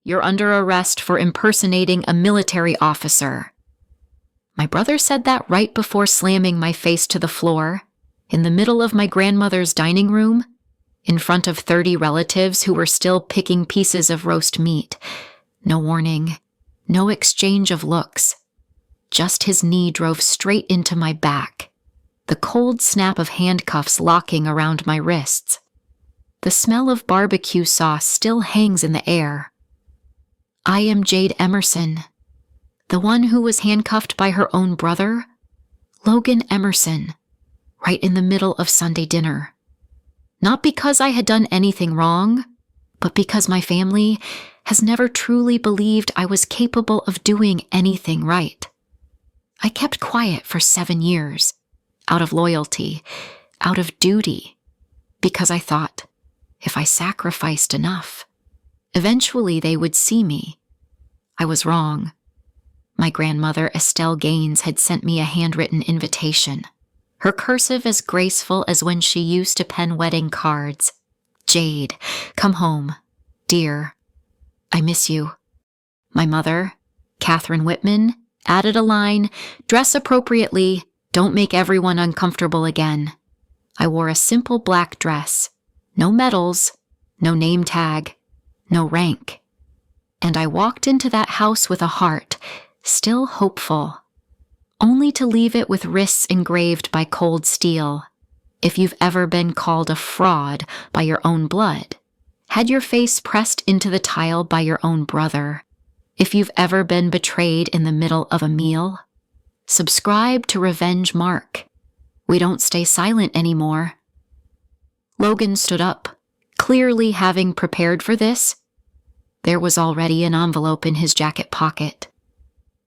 You're under arrest for impersonating a military officer." My brother said that right before slamming my face to the floor, in the middle of my grandmother's dining room, in front of 30 relatives who were still picking pieces of roast meat. No warning, no exchange of looks. Just his knee drove straight into my back, the cold snap of handcuffs locking around my wrists. The smell of barbecue sauce still hangs in the air. I am Jade Emerson, the one who was handcuffed by her own brother, Logan Emerson, right in the middle of Sunday dinner. Not because I had done anything wrong, but because my family has never truly believed I was capable of doing anything right. I kept quiet for 7 years, out of loyalty, out of duty, because I thought, if I sacrificed enough, eventually they would see me. I was wrong. My grandmother, Estelle Gaines, had sent me a handwritten invitation, her cursive as graceful as when she used to pen wedding cards. "Jade, come home. Dear, I miss you." My mother, Catherine Whitman, added a line, "Dress appropriately, don't make everyone uncomfortable again." I wore a simple black dress, no medals, no name tag, no rank. And I walked into that house with a heart, still hopeful, only to leave it with wrists engraved by cold steel. If you've ever been called a fraud by your own blood, had your face pressed into the tile by your own brother, if you've ever been betrayed in the middle of a meal, subscribe to Revenge Mark. We don't stay silent anymore. Logan stood up, clearly having prepared for this. There was already an envelope in his jacket pocket.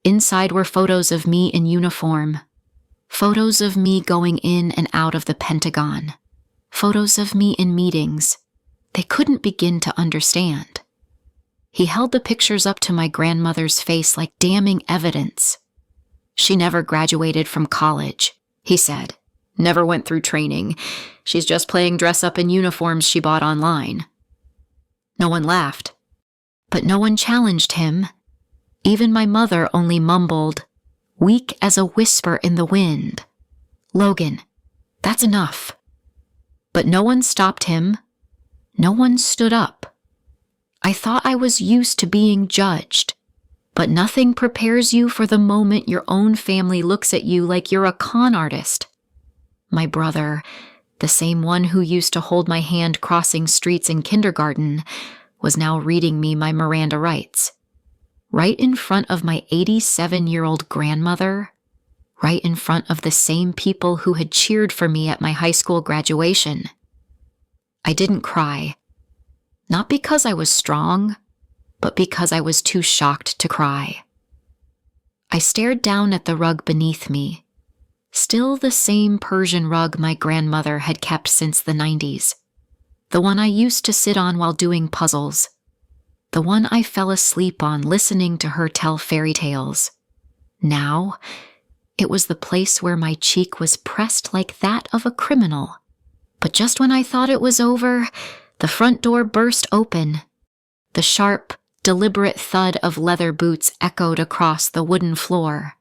Inside were photos of me in uniform, photos of me going in and out of the Pentagon, photos of me in meetings they couldn't begin to understand. He held the pictures up to my grandmother's face like damning evidence. "She never graduated from college," he said. "Never went through training. She's just playing dress-up in uniforms she bought online." No one laughed, but no one challenged him. Even my mother only mumbled, weak as a whisper in the wind, "Logan, that's enough." But no one stopped him. No one stood up. I thought I was used to being judged, but nothing prepares you for the moment your own family looks at you like you're a con artist. My brother, the same one who used to hold my hand crossing streets in kindergarten, was now reading me my Miranda rights. Right in front of my 87-year-old grandmother, right in front of the same people who had cheered for me at my high school graduation. I didn't cry. Not because I was strong, but because I was too shocked to cry. I stared down at the rug beneath me, still the same Persian rug my grandmother had kept since the 90s, the one I used to sit on while doing puzzles, the one I fell asleep on listening to her tell fairy tales. Now, it was the place where my cheek was pressed like that of a criminal. But just when I thought it was over, the front door burst open. The sharp, deliberate thud of leather boots echoed across the wooden floor.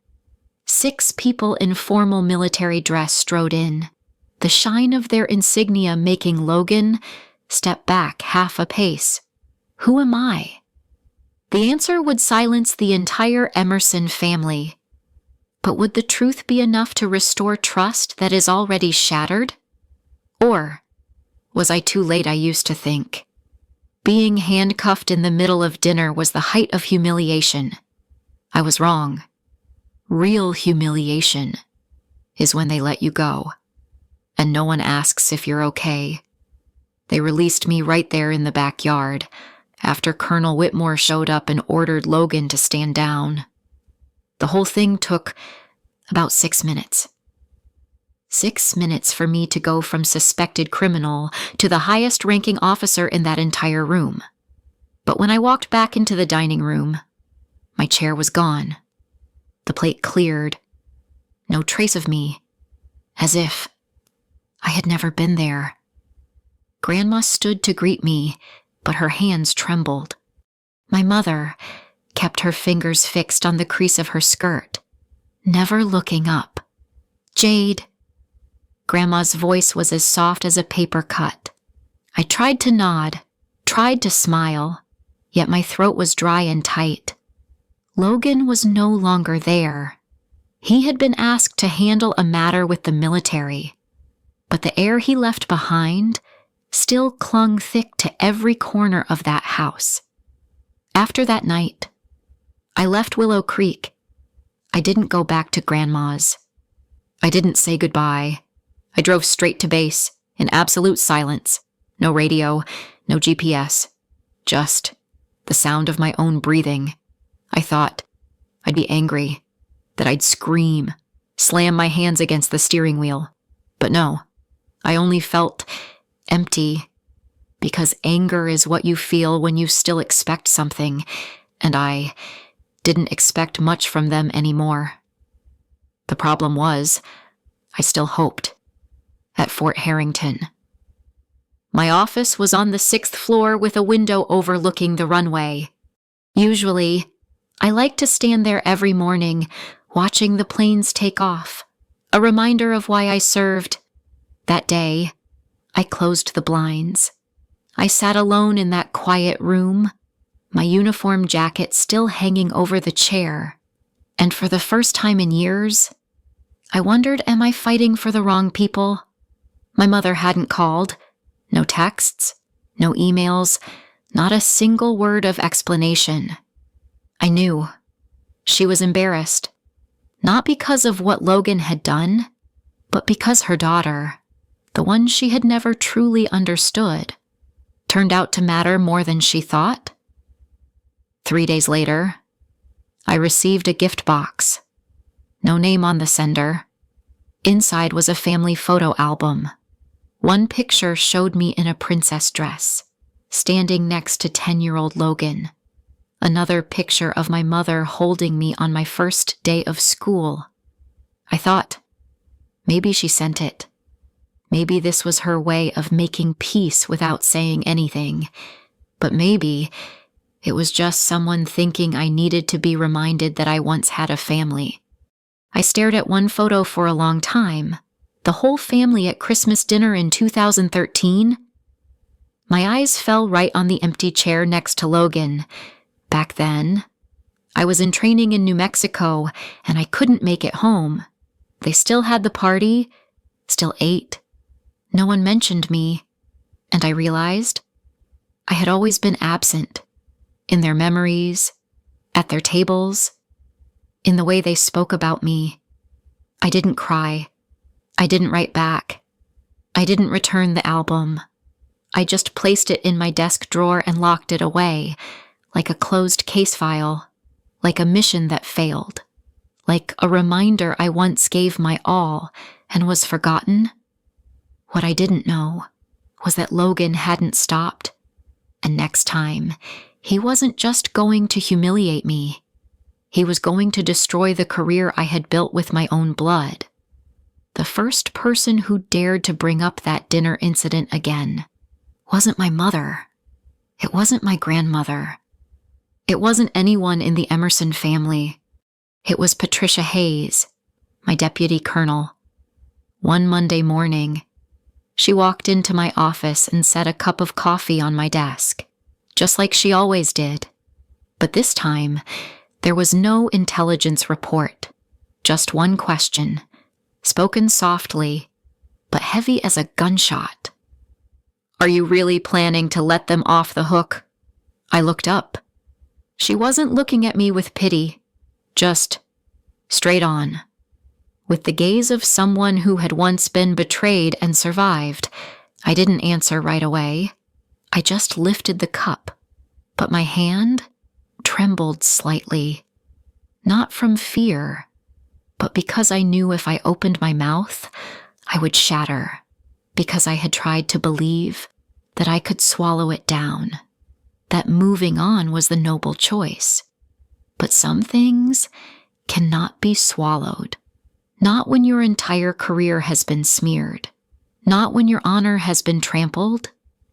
6 people in formal military dress strode in, the shine of their insignia making Logan step back half a pace. Who am I? The answer would silence the entire Emerson family. But would the truth be enough to restore trust that is already shattered? Or was I too late, I used to think? Being handcuffed in the middle of dinner was the height of humiliation. I was wrong. Real humiliation is when they let you go, and no one asks if you're okay. They released me right there in the backyard, after Colonel Whitmore showed up and ordered Logan to stand down. The whole thing took about 6 minutes. 6 minutes for me to go from suspected criminal to the highest-ranking officer in that entire room. But when I walked back into the dining room, my chair was gone. The plate cleared. No trace of me. As if I had never been there. Grandma stood to greet me, but her hands trembled. My mother kept her fingers fixed on the crease of her skirt, never looking up. "Jade." Grandma's voice was as soft as a paper cut. I tried to nod, tried to smile, yet my throat was dry and tight. Logan was no longer there. He had been asked to handle a matter with the military, but the air he left behind still clung thick to every corner of that house. After that night, I left Willow Creek. I didn't go back to Grandma's. I didn't say goodbye. I drove straight to base, in absolute silence. No radio, no GPS. Just the sound of my own breathing. I thought I'd be angry, that I'd scream, slam my hands against the steering wheel. But no, I only felt empty, because anger is what you feel when you still expect something, and I didn't expect much from them anymore. The problem was, I still hoped. At Fort Harrington. My office was on the 6th floor with a window overlooking the runway. Usually, I liked to stand there every morning, watching the planes take off, a reminder of why I served. That day, I closed the blinds. I sat alone in that quiet room, my uniform jacket still hanging over the chair, and for the first time in years, I wondered, am I fighting for the wrong people? My mother hadn't called. No texts, no emails, not a single word of explanation. I knew. She was embarrassed. Not because of what Logan had done, but because her daughter, the one she had never truly understood, turned out to matter more than she thought. 3 days later, I received a gift box. No name on the sender. Inside was a family photo album. One picture showed me in a princess dress, standing next to 10-year-old Logan. Another picture of my mother holding me on my first day of school. I thought, maybe she sent it. Maybe this was her way of making peace without saying anything. But maybe it was just someone thinking I needed to be reminded that I once had a family. I stared at one photo for a long time. The whole family at Christmas dinner in 2013. My eyes fell right on the empty chair next to Logan. Back then, I was in training in New Mexico, and I couldn't make it home. They still had the party, still ate. No one mentioned me, and I realized I had always been absent. In their memories, at their tables, in the way they spoke about me. I didn't cry. I didn't write back. I didn't return the album. I just placed it in my desk drawer and locked it away, like a closed case file, like a mission that failed, like a reminder I once gave my all and was forgotten. What I didn't know was that Logan hadn't stopped, and next time, he wasn't just going to humiliate me. He was going to destroy the career I had built with my own blood. The first person who dared to bring up that dinner incident again wasn't my mother. It wasn't my grandmother. It wasn't anyone in the Emerson family. It was Patricia Hayes, my deputy colonel. One Monday morning, she walked into my office and set a cup of coffee on my desk, just like she always did. But this time, there was no intelligence report, just one question, spoken softly, but heavy as a gunshot. "Are you really planning to let them off the hook?" I looked up. She wasn't looking at me with pity, just straight on. With the gaze of someone who had once been betrayed and survived, I didn't answer right away. I just lifted the cup, but my hand trembled slightly. Not from fear, but because I knew if I opened my mouth, I would shatter, because I had tried to believe that I could swallow it down, that moving on was the noble choice. But some things cannot be swallowed. Not when your entire career has been smeared, not when your honor has been trampled,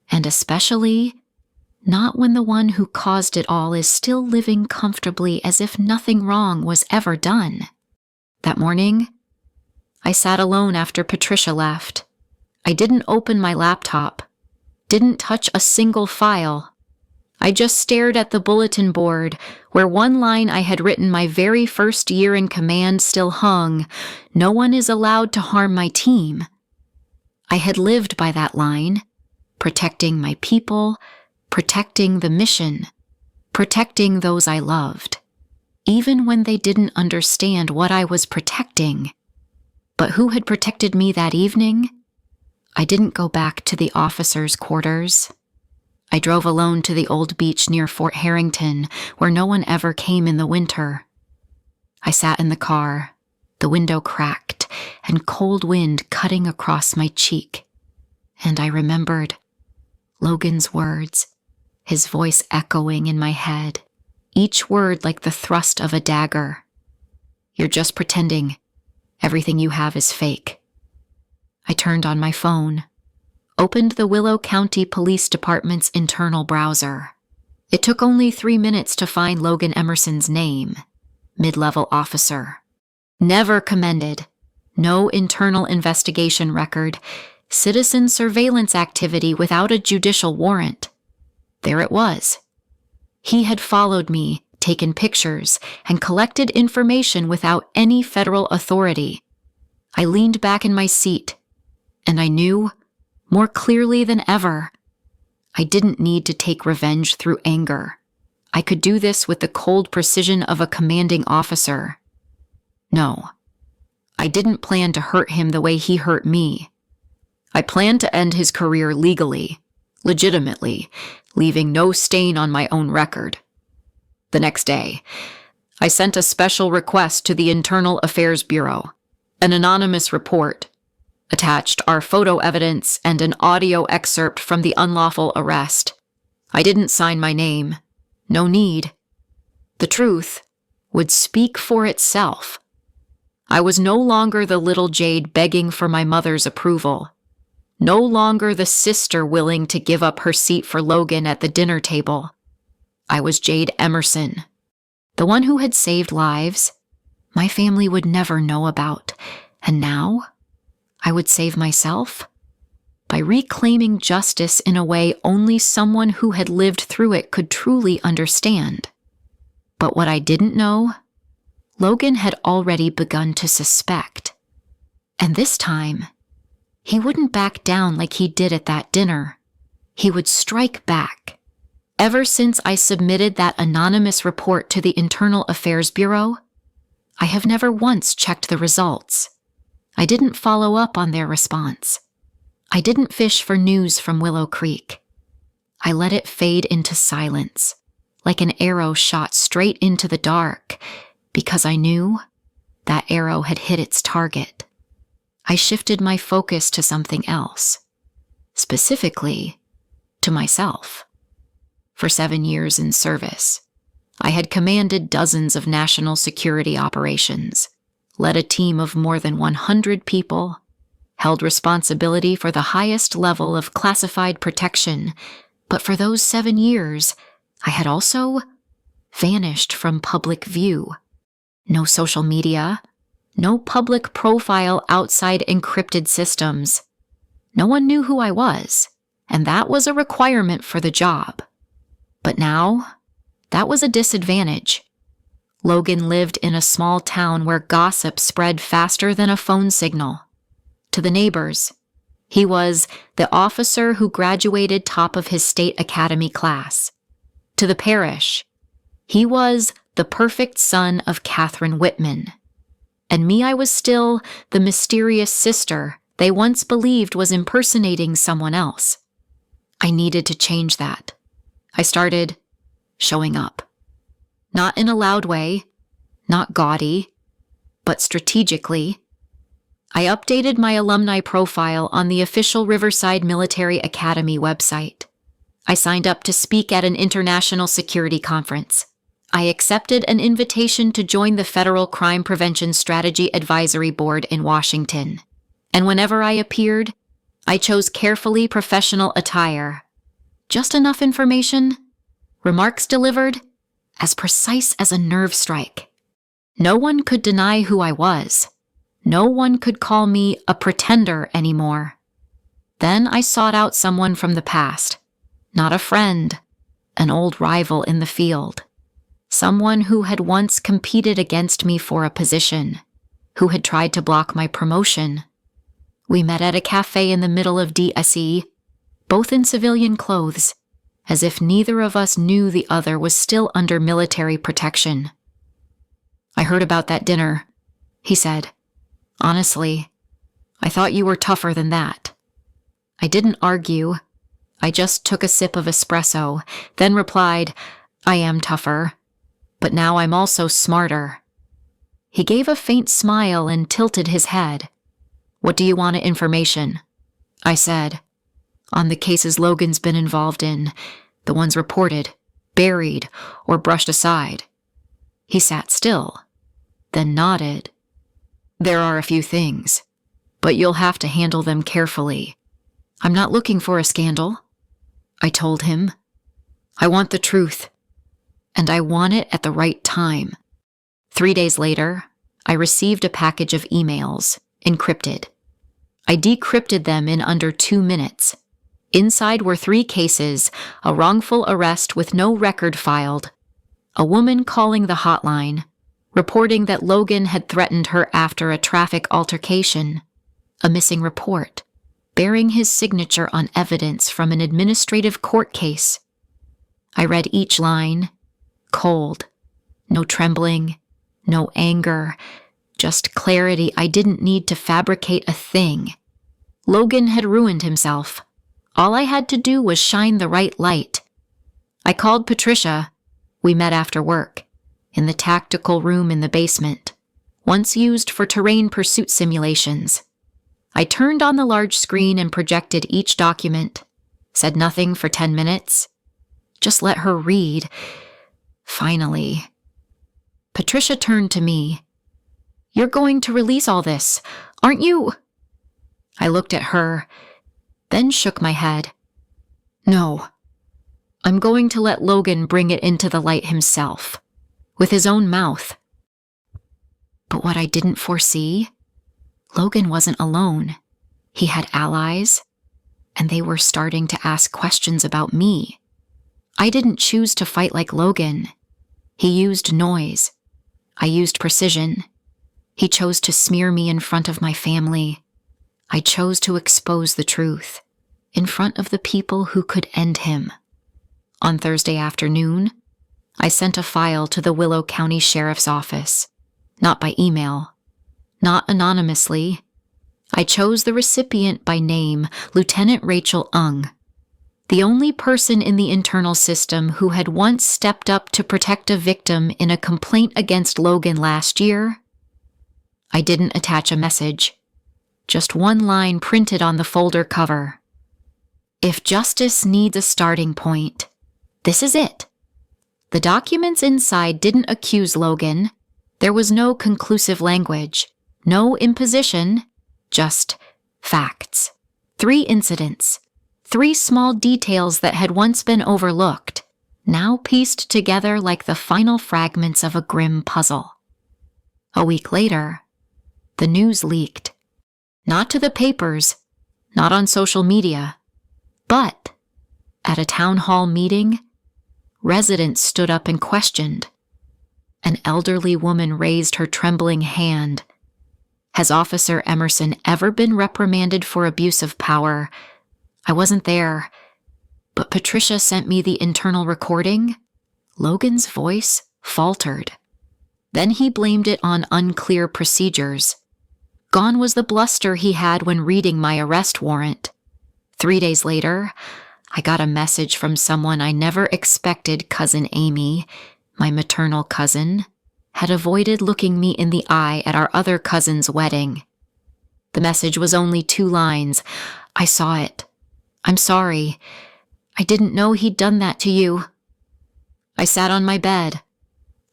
and especially Not when the one who caused it all is still living comfortably as if nothing wrong was ever done. That morning, I sat alone after Patricia left. I didn't open my laptop, didn't touch a single file. I just stared at the bulletin board where one line I had written my very first year in command still hung, "No one is allowed to harm my team." I had lived by that line, protecting my people, protecting the mission, protecting those I loved, even when they didn't understand what I was protecting. But who had protected me that evening? I didn't go back to the officers' quarters. I drove alone to the old beach near Fort Harrington, where no one ever came in the winter. I sat in the car, the window cracked, and cold wind cutting across my cheek. And I remembered Logan's words, his voice echoing in my head, each word like the thrust of a dagger. "You're just pretending. Everything you have is fake." I turned on my phone, opened the Willow County Police Department's internal browser. It took only 3 minutes to find Logan Emerson's name, mid-level officer. Never commended, no internal investigation record, citizen surveillance activity without a judicial warrant. There it was. He had followed me, taken pictures, and collected information without any federal authority. I leaned back in my seat, and I knew, more clearly than ever, I didn't need to take revenge through anger. I could do this with the cold precision of a commanding officer. No, I didn't plan to hurt him the way he hurt me. I planned to end his career legally, legitimately, leaving no stain on my own record. The next day, I sent a special request to the Internal Affairs Bureau, an anonymous report, attached our photo evidence and an audio excerpt from the unlawful arrest. I didn't sign my name. No need. The truth would speak for itself. I was no longer the little Jade begging for my mother's approval. No longer the sister willing to give up her seat for Logan at the dinner table. I was Jade Emerson, the one who had saved lives my family would never know about, and now I would save myself by reclaiming justice in a way only someone who had lived through it could truly understand. But what I didn't know, Logan had already begun to suspect. And this time, he wouldn't back down like he did at that dinner. He would strike back. Ever since I submitted that anonymous report to the Internal Affairs Bureau, I have never once checked the results. I didn't follow up on their response. I didn't fish for news from Willow Creek. I let it fade into silence, like an arrow shot straight into the dark, because I knew that arrow had hit its target. I shifted my focus to something else, specifically to myself. For 7 years in service, I had commanded dozens of national security operations, led a team of more than 100 people, held responsibility for the highest level of classified protection, but for those 7 years, I had also vanished from public view. No social media, no public profile outside encrypted systems. No one knew who I was, and that was a requirement for the job. But now, that was a disadvantage. Logan lived in a small town where gossip spread faster than a phone signal. To the neighbors, he was the officer who graduated top of his state academy class. To the parish, he was the perfect son of Catherine Whitman. And me, I was still the mysterious sister they once believed was impersonating someone else. I needed to change that. I started showing up. Not in a loud way, not gaudy, but strategically. I updated my alumni profile on the official Riverside Military Academy website. I signed up to speak at an international security conference. I accepted an invitation to join the Federal Crime Prevention Strategy Advisory Board in Washington. And whenever I appeared, I chose carefully professional attire. Just enough information, remarks delivered, as precise as a nerve strike. No one could deny who I was. No one could call me a pretender anymore. Then I sought out someone from the past, not a friend, an old rival in the field, someone who had once competed against me for a position, who had tried to block my promotion. We met at a cafe in the middle of DSE, both in civilian clothes, as if neither of us knew the other was still under military protection. "I heard about that dinner," he said. "Honestly, I thought you were tougher than that." I didn't argue. I just took a sip of espresso, then replied, "I am tougher, but now I'm also smarter." He gave a faint smile and tilted his head. "What do you want information?" I said. "On the cases Logan's been involved in, the ones reported, buried, or brushed aside." He sat still, then nodded. "There are a few things, but you'll have to handle them carefully. I'm not looking for a scandal," I told him. "I want the truth, and I want it at the right time." 3 days later, I received a package of emails, encrypted. I decrypted them in under 2 minutes. Inside were 3 cases, a wrongful arrest with no record filed, a woman calling the hotline, reporting that Logan had threatened her after a traffic altercation, a missing report, bearing his signature on evidence from an administrative court case. I read each line, cold, no trembling, no anger, just clarity. I didn't need to fabricate a thing. Logan had ruined himself. All I had to do was shine the right light. I called Patricia. We met after work, in the tactical room in the basement, once used for terrain pursuit simulations. I turned on the large screen and projected each document, said nothing for 10 minutes. Just let her read. Finally, Patricia turned to me. "You're going to release all this, aren't you?" I looked at her, then shook my head. "No, I'm going to let Logan bring it into the light himself, with his own mouth." But what I didn't foresee, Logan wasn't alone. He had allies, and they were starting to ask questions about me. I didn't choose to fight like Logan. He used noise. I used precision. He chose to smear me in front of my family. I chose to expose the truth, in front of the people who could end him. On Thursday afternoon, I sent a file to the Willow County Sheriff's Office, not by email, not anonymously. I chose the recipient by name, Lieutenant Rachel Ung, the only person in the internal system who had once stepped up to protect a victim in a complaint against Logan last year. I didn't attach a message, just one line printed on the folder cover. If justice needs a starting point, this is it. The documents inside didn't accuse Logan. There was no conclusive language, no imposition, just facts. 3 incidents, 3 small details that had once been overlooked, now pieced together like the final fragments of a grim puzzle. A week later, the news leaked. Not to the papers, not on social media, but at a town hall meeting, residents stood up and questioned. An elderly woman raised her trembling hand. Has Officer Emerson ever been reprimanded for abuse of power? I wasn't there, but Patricia sent me the internal recording. Logan's voice faltered. Then he blamed it on unclear procedures. Gone was the bluster he had when reading my arrest warrant. 3 days later, I got a message from someone I never expected. Cousin Amy, my maternal cousin, had avoided looking me in the eye at our other cousin's wedding. The message was only 2 lines. I saw it. I'm sorry. I didn't know he'd done that to you. I sat on my bed,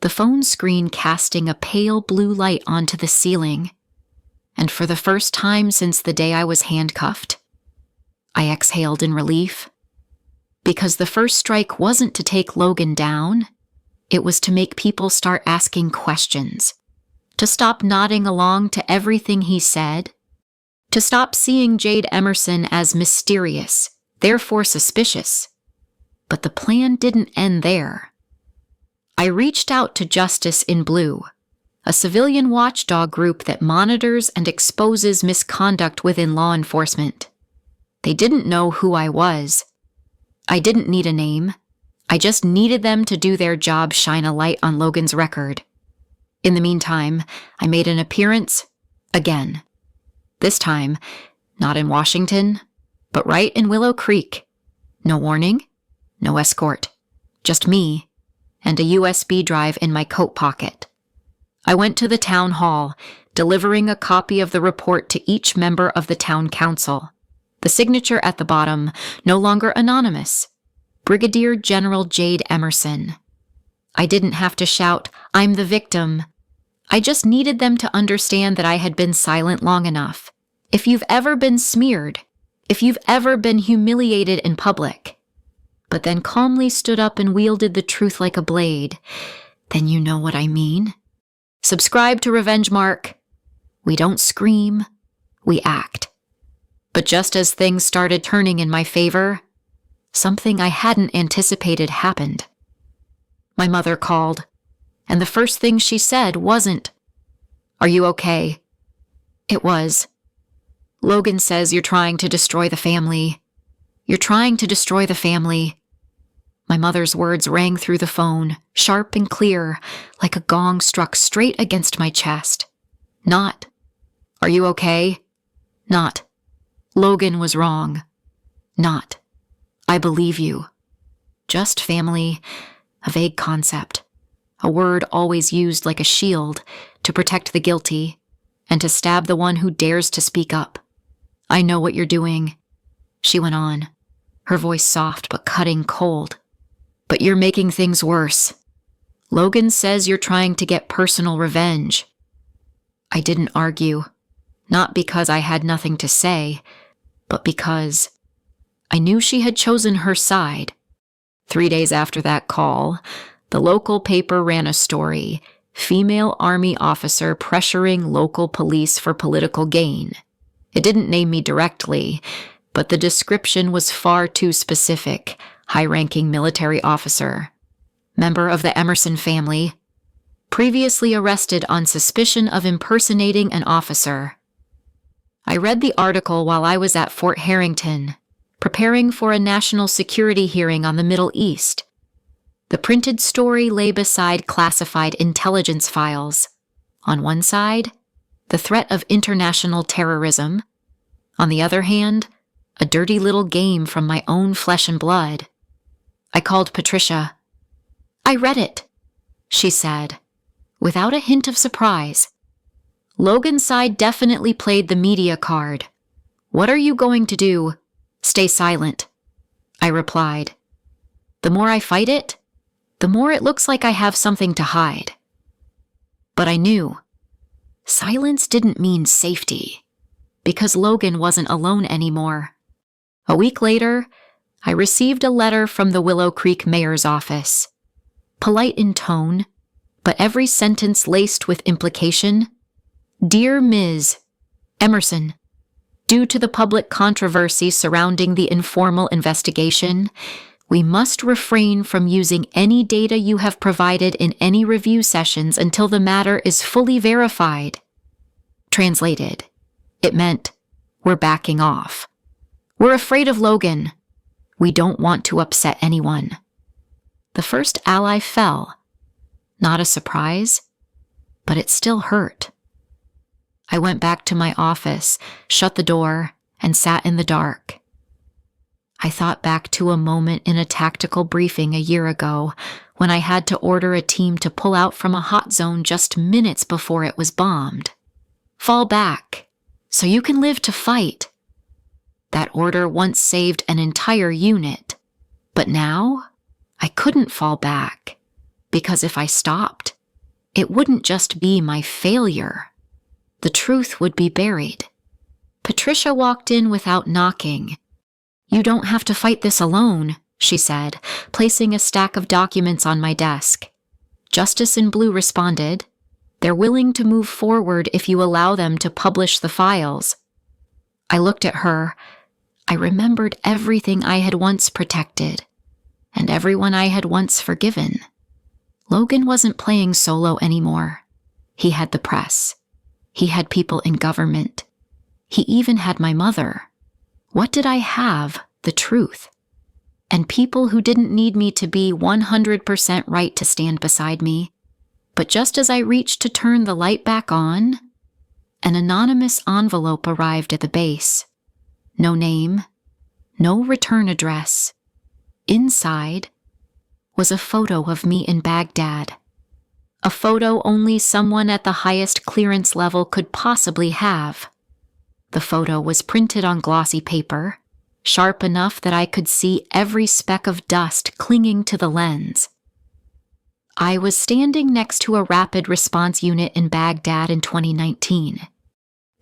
the phone screen casting a pale blue light onto the ceiling. And for the first time since the day I was handcuffed, I exhaled in relief. Because the first strike wasn't to take Logan down. It was to make people start asking questions, to stop nodding along to everything he said, to stop seeing Jade Emerson as mysterious, therefore suspicious. But the plan didn't end there. I reached out to Justice in Blue, a civilian watchdog group that monitors and exposes misconduct within law enforcement. They didn't know who I was. I didn't need a name. I just needed them to do their job, shine a light on Logan's record. In the meantime, I made an appearance again. This time, not in Washington, but right in Willow Creek. No warning, no escort, just me and a USB drive in my coat pocket. I went to the town hall, delivering a copy of the report to each member of the town council. The signature at the bottom, no longer anonymous. Brigadier General Jade Emerson. I didn't have to shout, "I'm the victim." I just needed them to understand that I had been silent long enough. If you've ever been smeared, if you've ever been humiliated in public, but then calmly stood up and wielded the truth like a blade, then you know what I mean. Subscribe to Revenge Mark. We don't scream, we act. But just as things started turning in my favor, something I hadn't anticipated happened. My mother called, and the first thing she said wasn't, "Are you okay?" It was, "Logan says you're trying to destroy the family. You're trying to destroy the family." My mother's words rang through the phone, sharp and clear, like a gong struck straight against my chest. Not, "Are you okay?" Not, "Logan was wrong." Not, "I believe you." Just family, a vague concept, a word always used like a shield to protect the guilty and to stab the one who dares to speak up. "I know what you're doing," she went on, her voice soft but cutting cold. "But you're making things worse. Logan says you're trying to get personal revenge." I didn't argue, not because I had nothing to say, but because I knew she had chosen her side. 3 days after that call, the local paper ran a story, "Female Army Officer Pressuring Local Police for Political Gain." It didn't name me directly, but the description was far too specific. High-ranking military officer, member of the Emerson family, previously arrested on suspicion of impersonating an officer. I read the article while I was at Fort Harrington, preparing for a national security hearing on the Middle East. The printed story lay beside classified intelligence files. On one side, the threat of international terrorism. On the other hand, a dirty little game from my own flesh and blood. I called Patricia. "I read it," she said, without a hint of surprise. "Logan's side definitely played the media card. What are you going to do? Stay silent," I replied. "The more I fight it, the more it looks like I have something to hide." But I knew silence didn't mean safety, because Logan wasn't alone anymore. A week later, I received a letter from the Willow Creek mayor's office. Polite in tone, but every sentence laced with implication. "Dear Ms. Emerson, due to the public controversy surrounding the informal investigation, we must refrain from using any data you have provided in any review sessions until the matter is fully verified." Translated, it meant, we're backing off. We're afraid of Logan. We don't want to upset anyone. The first ally fell. Not a surprise, but it still hurt. I went back to my office, shut the door, and sat in the dark. I thought back to a moment in a tactical briefing a year ago when I had to order a team to pull out from a hot zone just minutes before it was bombed. Fall back, so you can live to fight. That order once saved an entire unit, but now I couldn't fall back, because if I stopped, it wouldn't just be my failure. The truth would be buried. Patricia walked in without knocking. "You don't have to fight this alone," she said, placing a stack of documents on my desk. Justice in Blue responded, "They're willing to move forward if you allow them to publish the files." I looked at her. I remembered everything I had once protected, and everyone I had once forgiven. Logan wasn't playing solo anymore. He had the press. He had people in government. He even had my mother. What did I have? The truth. And people who didn't need me to be 100% right to stand beside me. But just as I reached to turn the light back on, an anonymous envelope arrived at the base. No name, no return address. Inside was a photo of me in Baghdad. A photo only someone at the highest clearance level could possibly have. The photo was printed on glossy paper, sharp enough that I could see every speck of dust clinging to the lens. I was standing next to a rapid response unit in Baghdad in 2019.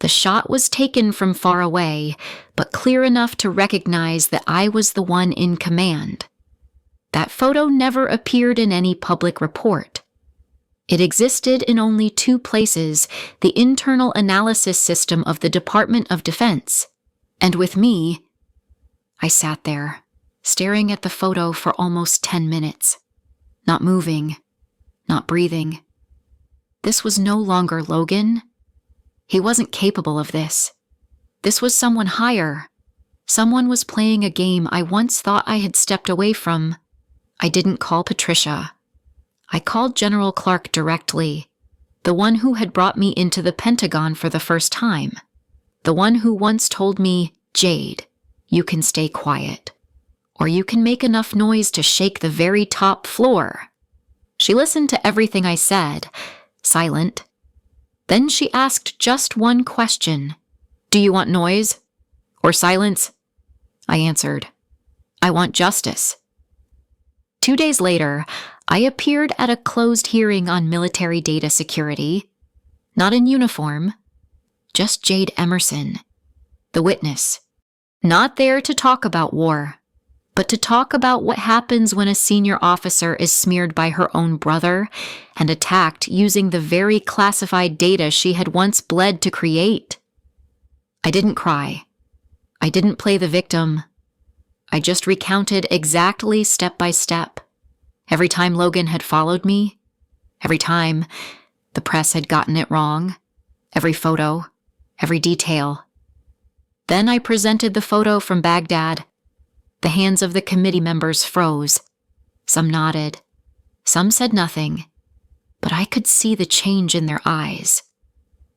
The shot was taken from far away, but clear enough to recognize that I was the one in command. That photo never appeared in any public report. It existed in only two places, the internal analysis system of the Department of Defense. And with me, I sat there, staring at the photo for almost 10 minutes. Not moving, not breathing. This was no longer Logan. He wasn't capable of this. This was someone higher. Someone was playing a game I once thought I had stepped away from. I didn't call Patricia. I called General Clark directly, the one who had brought me into the Pentagon for the first time, the one who once told me, "Jade, you can stay quiet, or you can make enough noise to shake the very top floor." She listened to everything I said, silent. Then she asked just one question. "Do you want noise or silence?" I answered, "I want justice." 2 days later, I appeared at a closed hearing on military data security. Not in uniform, just Jade Emerson, the witness. Not there to talk about war, but to talk about what happens when a senior officer is smeared by her own brother and attacked using the very classified data she had once bled to create. I didn't cry. I didn't play the victim. I just recounted exactly step by step. Every time Logan had followed me, every time the press had gotten it wrong, every photo, every detail. Then I presented the photo from Baghdad. The hands of the committee members froze. Some nodded. Some said nothing. But I could see the change in their eyes.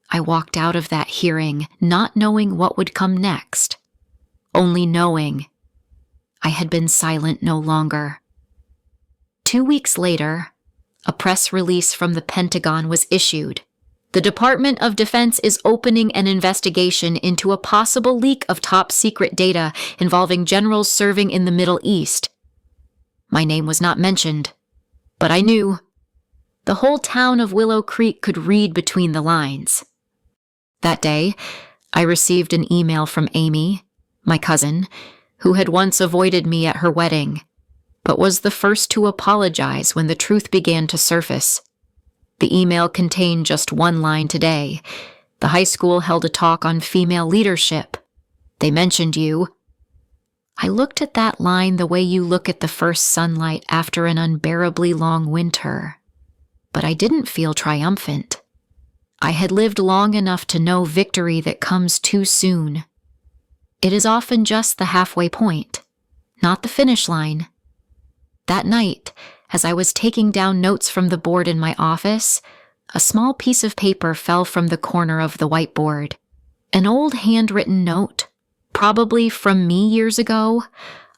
I walked out of that hearing not knowing what would come next, only knowing I had been silent no longer. 2 weeks later, a press release from the Pentagon was issued. The Department of Defense is opening an investigation into a possible leak of top-secret data involving generals serving in the Middle East. My name was not mentioned, but I knew. The whole town of Willow Creek could read between the lines. That day, I received an email from Amy, my cousin, who had once avoided me at her wedding, but was the first to apologize when the truth began to surface. The email contained just one line today. The high school held a talk on female leadership. They mentioned you. I looked at that line the way you look at the first sunlight after an unbearably long winter. But I didn't feel triumphant. I had lived long enough to know victory that comes too soon. It is often just the halfway point, not the finish line. That night, as I was taking down notes from the board in my office, a small piece of paper fell from the corner of the whiteboard. An old handwritten note, probably from me years ago.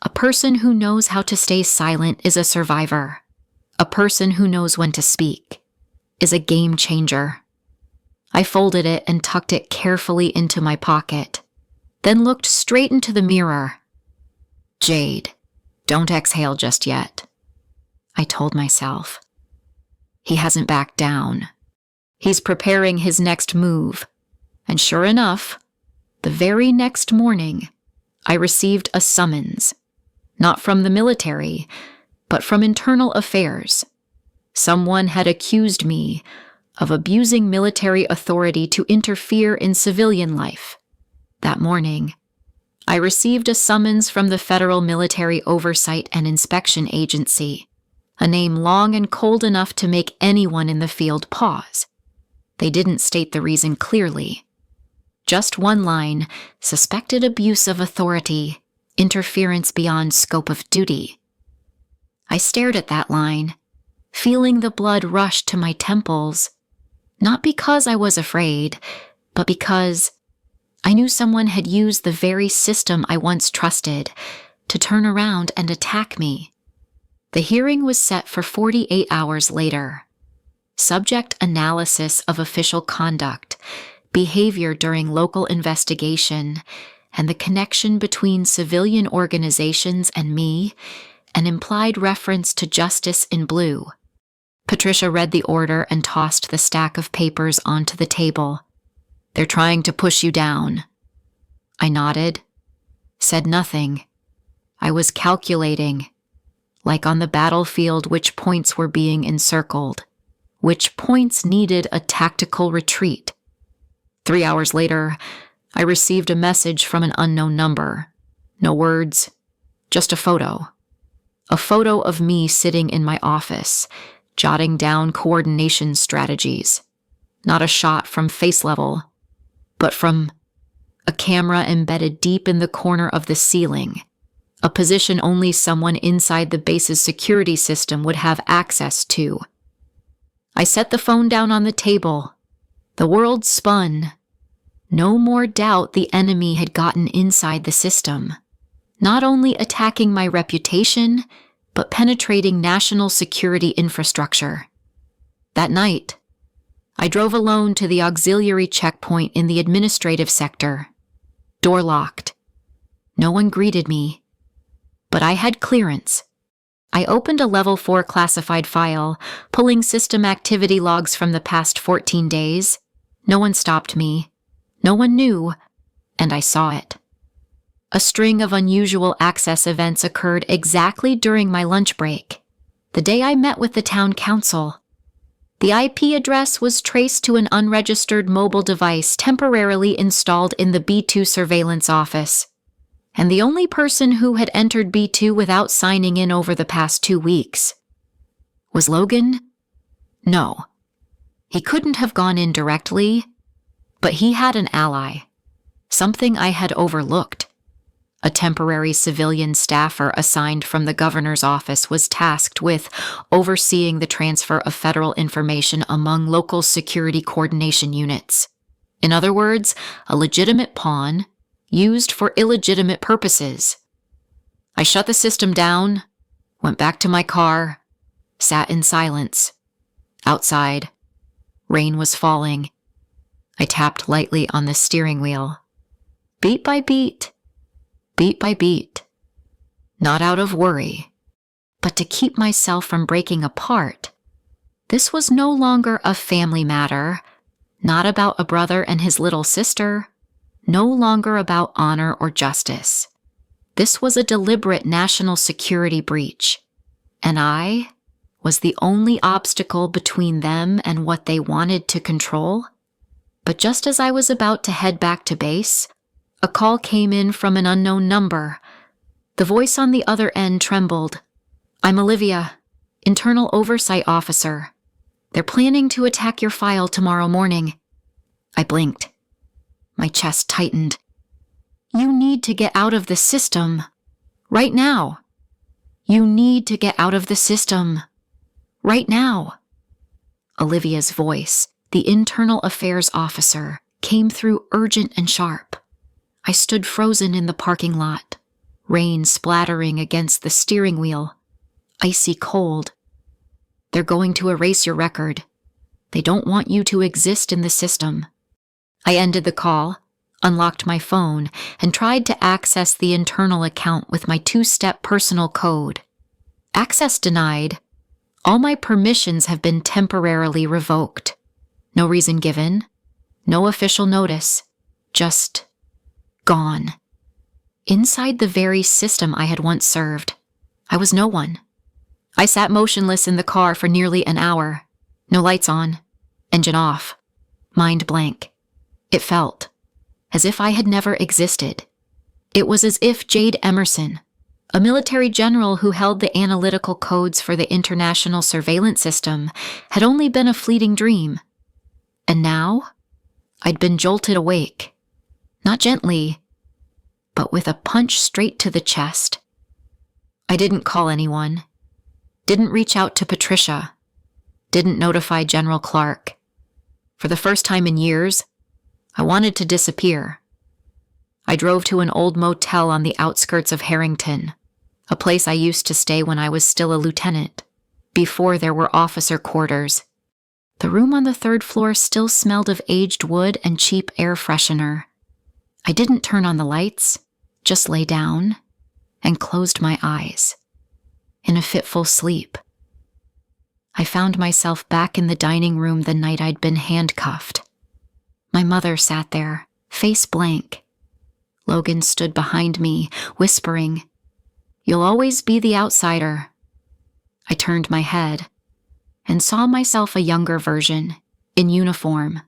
A person who knows how to stay silent is a survivor. A person who knows when to speak is a game changer. I folded it and tucked it carefully into my pocket, then looked straight into the mirror. "Jade, don't exhale just yet," I told myself. He hasn't backed down. He's preparing his next move. And sure enough, the very next morning, I received a summons. Not from the military, but from internal affairs. Someone had accused me of abusing military authority to interfere in civilian life. That morning, I received a summons from the Federal Military Oversight and Inspection Agency, a name long and cold enough to make anyone in the field pause. They didn't state the reason clearly. Just one line: suspected abuse of authority, interference beyond scope of duty. I stared at that line, feeling the blood rush to my temples, not because I was afraid, but because I knew someone had used the very system I once trusted to turn around and attack me. The hearing was set for 48 hours later. Subject analysis of official conduct, behavior during local investigation, and the connection between civilian organizations and me, an implied reference to justice in blue. Patricia read the order and tossed the stack of papers onto the table. "They're trying to push you down." I nodded, said nothing. I was calculating, like on the battlefield, which points were being encircled, which points needed a tactical retreat. 3 hours later, I received a message from an unknown number. No words, just a photo. A photo of me sitting in my office, jotting down coordination strategies. Not a shot from face level, but from a camera embedded deep in the corner of the ceiling, a position only someone inside the base's security system would have access to. I set the phone down on the table. The world spun. No more doubt the enemy had gotten inside the system, not only attacking my reputation, but penetrating national security infrastructure. That night, I drove alone to the auxiliary checkpoint in the administrative sector. Door locked. No one greeted me, but I had clearance. I opened a level 4 classified file, pulling system activity logs from the past 14 days. No one stopped me. No one knew, and I saw it. A string of unusual access events occurred exactly during my lunch break, the day I met with the town council. The IP address was traced to an unregistered mobile device temporarily installed in the B2 surveillance office, and the only person who had entered B2 without signing in over the past 2 weeks. Was Logan? No. He couldn't have gone in directly, but he had an ally, something I had overlooked. A temporary civilian staffer assigned from the governor's office was tasked with overseeing the transfer of federal information among local security coordination units. In other words, a legitimate pawn used for illegitimate purposes. I shut the system down, went back to my car, sat in silence. Outside, rain was falling. I tapped lightly on the steering wheel. Beat by beat. Beat by beat, not out of worry, but to keep myself from breaking apart. This was no longer a family matter, not about a brother and his little sister, no longer about honor or justice. This was a deliberate national security breach, and I was the only obstacle between them and what they wanted to control. But just as I was about to head back to base, a call came in from an unknown number. The voice on the other end trembled. "I'm Olivia, Internal Oversight Officer. They're planning to attack your file tomorrow morning." I blinked. My chest tightened. "You need to get out of the system. Right now. You need to get out of the system. Right now." Olivia's voice, the Internal Affairs Officer, came through urgent and sharp. I stood frozen in the parking lot, rain splattering against the steering wheel, icy cold. "They're going to erase your record. They don't want you to exist in the system." I ended the call, unlocked my phone, and tried to access the internal account with my 2-step personal code. Access denied. All my permissions have been temporarily revoked. No reason given, no official notice, just gone. Inside the very system I had once served, I was no one. I sat motionless in the car for nearly an hour. No lights on, engine off, mind blank. It felt as if I had never existed. It was as if Jade Emerson, a military general who held the analytical codes for the international surveillance system, had only been a fleeting dream. And now, I'd been jolted awake. Not gently, but with a punch straight to the chest. I didn't call anyone. Didn't reach out to Patricia. Didn't notify General Clark. For the first time in years, I wanted to disappear. I drove to an old motel on the outskirts of Harrington, a place I used to stay when I was still a lieutenant, before there were officer quarters. The room on the third floor still smelled of aged wood and cheap air freshener. I didn't turn on the lights, just lay down and closed my eyes. In a fitful sleep, I found myself back in the dining room the night I'd been handcuffed. My mother sat there, face blank. Logan stood behind me, whispering, "You'll always be the outsider." I turned my head and saw myself a younger version, in uniform,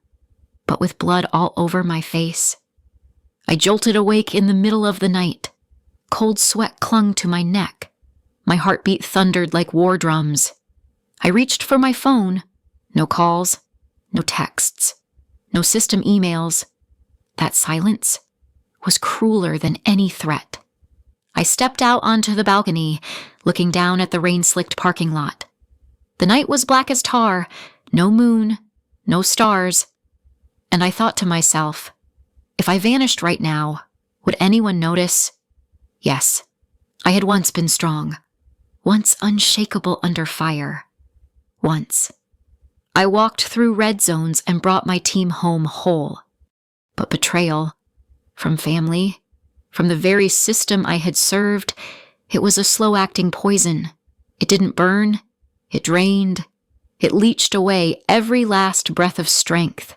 but with blood all over my face. I jolted awake in the middle of the night. Cold sweat clung to my neck. My heartbeat thundered like war drums. I reached for my phone. No calls, no texts, no system emails. That silence was crueler than any threat. I stepped out onto the balcony, looking down at the rain-slicked parking lot. The night was black as tar, no moon, no stars. And I thought to myself, if I vanished right now, would anyone notice? Yes, I had once been strong, once unshakable under fire. Once. I walked through red zones and brought my team home whole. But betrayal, from family, from the very system I had served, it was a slow-acting poison. It didn't burn, it drained, it leached away every last breath of strength.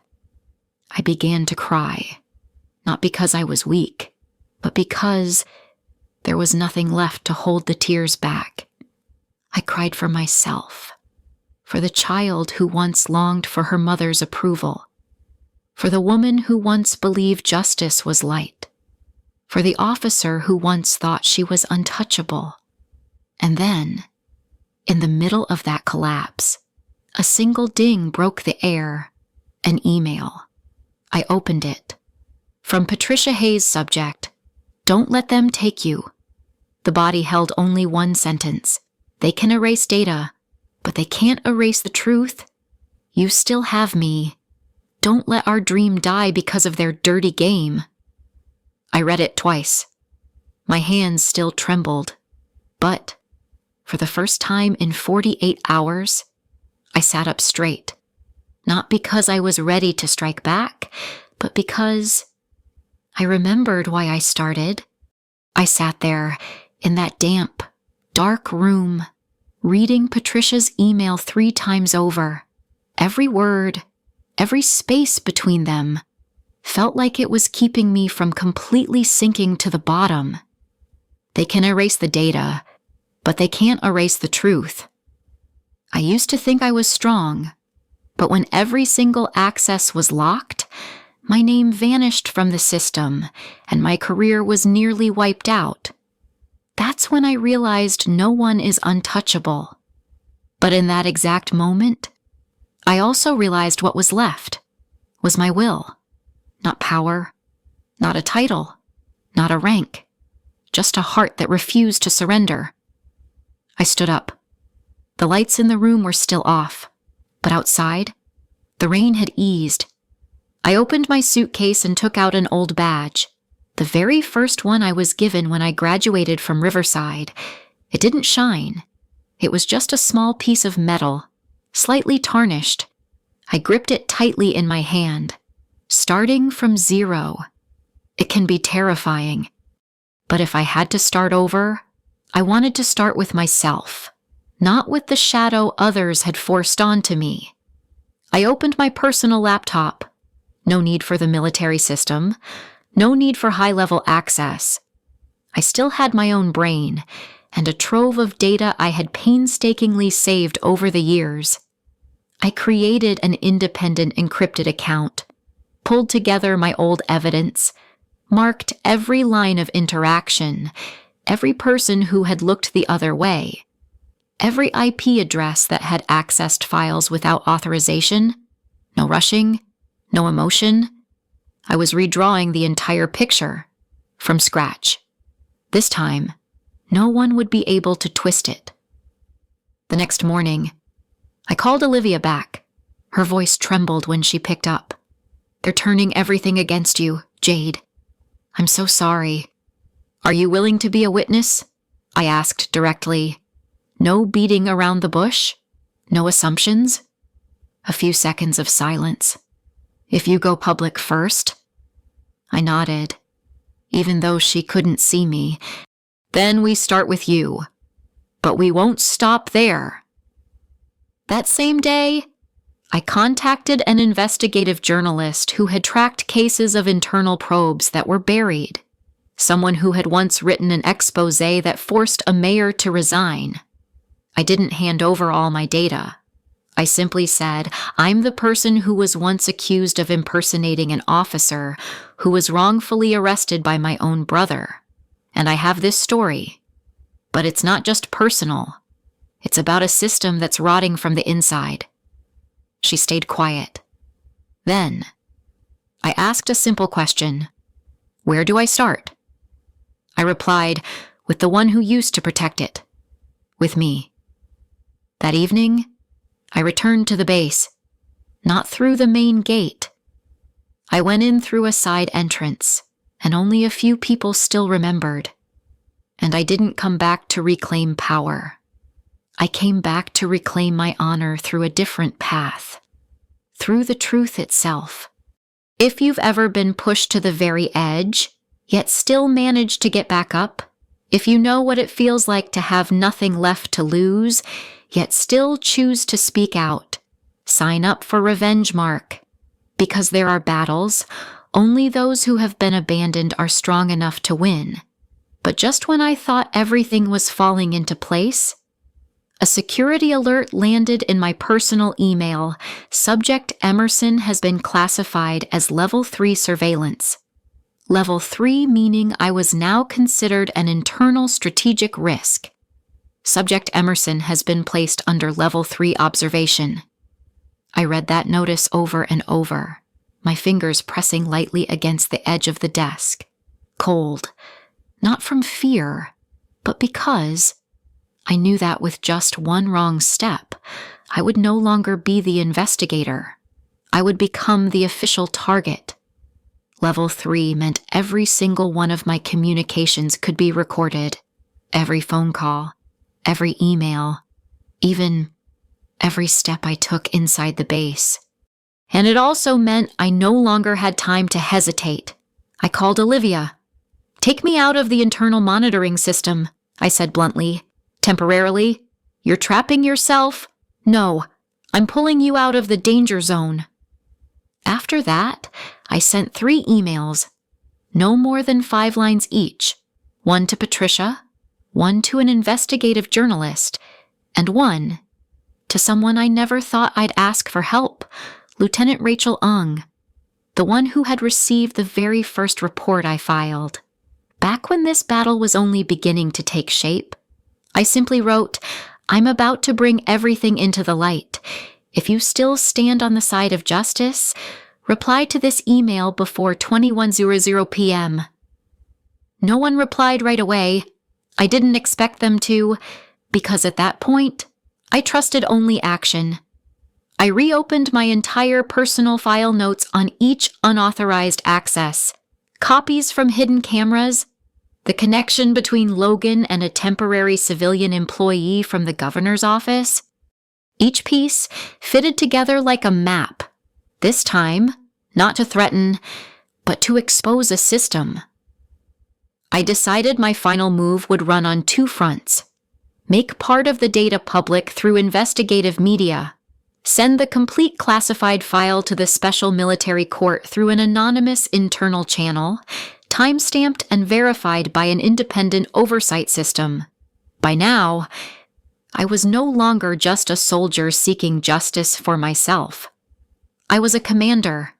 I began to cry, not because I was weak, but because there was nothing left to hold the tears back. I cried for myself, for the child who once longed for her mother's approval, for the woman who once believed justice was light, for the officer who once thought she was untouchable. And then, in the middle of that collapse, a single ding broke the air, an email. I opened it. From Patricia Hayes' subject, "Don't let them take you." The body held only one sentence. They can erase data, but they can't erase the truth. You still have me. Don't let our dream die because of their dirty game. I read it twice. My hands still trembled, but for the first time in 48 hours, I sat up straight. Not because I was ready to strike back, but because I remembered why I started. I sat there in that damp, dark room, reading Patricia's email 3 times over. Every word, every space between them, felt like it was keeping me from completely sinking to the bottom. They can erase the data, but they can't erase the truth. I used to think I was strong, but when every single access was locked, my name vanished from the system, and my career was nearly wiped out. That's when I realized no one is untouchable. But in that exact moment, I also realized what was left was my will. Not power, not a title, not a rank, just a heart that refused to surrender. I stood up. The lights in the room were still off, but outside, the rain had eased. I opened my suitcase and took out an old badge, the very first one I was given when I graduated from Riverside. It didn't shine. It was just a small piece of metal, slightly tarnished. I gripped it tightly in my hand, starting from 0. It can be terrifying, but if I had to start over, I wanted to start with myself, not with the shadow others had forced onto me. I opened my personal laptop. No need for the military system. No need for high-level access. I still had my own brain and a trove of data I had painstakingly saved over the years. I created an independent encrypted account, pulled together my old evidence, marked every line of interaction, every person who had looked the other way, every IP address that had accessed files without authorization. No rushing, no emotion. I was redrawing the entire picture, from scratch. This time, no one would be able to twist it. The next morning, I called Olivia back. Her voice trembled when she picked up. "They're turning everything against you, Jade. I'm so sorry. Are you willing to be a witness?" I asked directly. No beating around the bush? No assumptions? A few seconds of silence. "If you go public first?" I nodded, even though she couldn't see me. "Then we start with you. But we won't stop there." That same day, I contacted an investigative journalist who had tracked cases of internal probes that were buried, someone who had once written an expose that forced a mayor to resign. I didn't hand over all my data. I simply said, "I'm the person who was once accused of impersonating an officer who was wrongfully arrested by my own brother. And I have this story. But it's not just personal. It's about a system that's rotting from the inside." She stayed quiet. Then, I asked a simple question. "Where do I start?" I replied, "With the one who used to protect it. With me." That evening, I returned to the base, not through the main gate. I went in through a side entrance, and only a few people still remembered. And I didn't come back to reclaim power. I came back to reclaim my honor through a different path, through the truth itself. If you've ever been pushed to the very edge, yet still managed to get back up, if you know what it feels like to have nothing left to lose, yet still choose to speak out, sign up for Revenge Mark. Because there are battles, only those who have been abandoned are strong enough to win. But just when I thought everything was falling into place, a security alert landed in my personal email. Subject Emerson has been classified as Level 3 surveillance. Level 3 meaning I was now considered an internal strategic risk. Subject Emerson has been placed under Level 3 observation. I read that notice over and over, my fingers pressing lightly against the edge of the desk. Cold, not from fear, but because I knew that with just one wrong step, I would no longer be the investigator. I would become the official target. Level 3 meant every single one of my communications could be recorded. Every phone call, every email, even every step I took inside the base. And it also meant I no longer had time to hesitate. I called Olivia. "Take me out of the internal monitoring system," I said bluntly. "Temporarily. You're trapping yourself. No, I'm pulling you out of the danger zone." After that, I sent 3 emails, no more than 5 lines each, one to Patricia, one to an investigative journalist, and one to someone I never thought I'd ask for help, Lieutenant Rachel Ung, the one who had received the very first report I filed. Back when this battle was only beginning to take shape, I simply wrote, "I'm about to bring everything into the light. If you still stand on the side of justice, reply to this email before 21:00 p.m. No one replied right away. I didn't expect them to, because at that point, I trusted only action. I reopened my entire personal file notes on each unauthorized access, copies from hidden cameras, the connection between Logan and a temporary civilian employee from the governor's office. Each piece fitted together like a map. This time, not to threaten, but to expose a system. I decided my final move would run on 2 fronts. Make part of the data public through investigative media. Send the complete classified file to the special military court through an anonymous internal channel. time-stamped and verified by an independent oversight system. By now, I was no longer just a soldier seeking justice for myself. I was a commander,